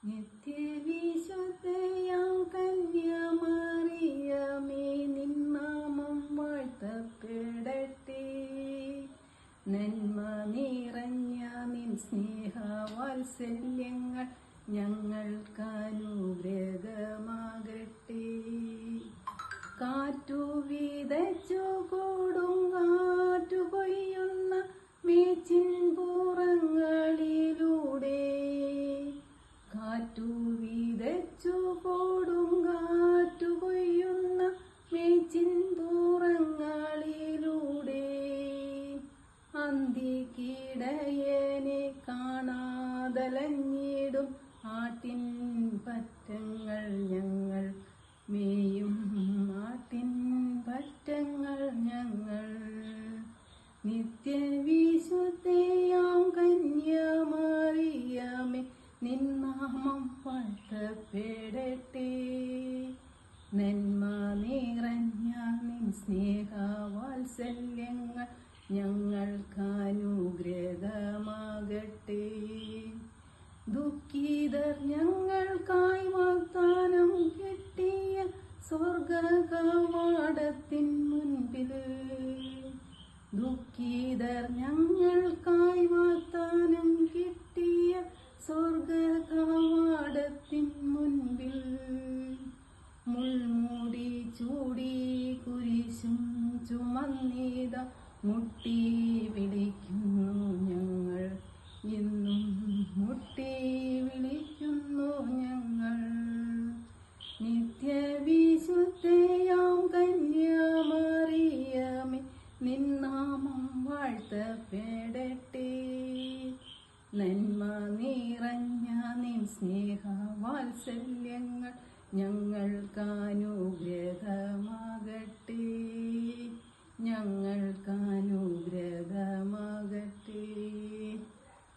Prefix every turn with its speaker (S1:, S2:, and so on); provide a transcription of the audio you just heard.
S1: നിത്യവിശുദ്ധയാം കന്യാമറിയമേ, നിൻ നാമം വാഴ്ത്തപ്പെടട്ടെ. നന്മ നിറഞ്ഞ നിൻ സ്നേഹവാത്സല്യങ്ങൾ ഞങ്ങൾക്കനുഗ്രഹമാകട്ടെ. കാറ്റു വിതച്ചു കൊടുങ്കാറ്റു കൊയ്യുന്ന മേച്ചിൻ പുറങ്ങളിലൂടെ, കാറ്റു വിതച്ചു കൊടുങ്കാറ്റു കൊയ്യുന്ന മേച്ചിൻ പുറങ്ങളിലൂടെ, അന്തിക്കിടയനെ കാണാതലഞ്ഞിടും ആട്ടിൻ പറ്റങ്ങൾ ഞങ്ങൾ മേയും ആട്ടിൻ പറ്റങ്ങൾ ഞങ്ങൾ. നിത്യവിശുദ്ധയാം കന്യാമറിയമേ, നിൻ നാമം വാഴ്ത്തപ്പെടട്ടെ. നന്മ നിറഞ്ഞ നിൻ സ്നേഹവാത്സല്യങ്ങൾ ഞങ്ങൾക്കനുഗ്രഹമാകട്ടെ. ദുഃഖിതർ ഞങ്ങൾക്കായി വാഗ്ദാനം കിട്ടിയ സ്വർഗകവാടത്തിൻ മുൻപിൽ, ദുഃഖിതർ ഞങ്ങൾക്കായി വാഗ്ദാനം കിട്ടിയ സ്വർഗകവാടത്തിൻ മുൻപിൽ, മുൾമുടി ചൂടി കുരിശും ചുമന്നിത മുട്ടി വിളിക്കുന്നു ഞങ്ങൾ, ഇന്നും മുട്ടി വിളിക്കുന്നു ഞങ്ങൾ. നിത്യവിശുദ്ധയാം കന്യാമറിയമേ, നിൻ നാമം വാഴ്ത്തപ്പെടട്ടെ. നന്മ നിറഞ്ഞ നിൻ സ്നേഹവാത്സല്യങ്ങൾ ഞങ്ങൾക്കനുഗ്രഹമാകട്ടെ.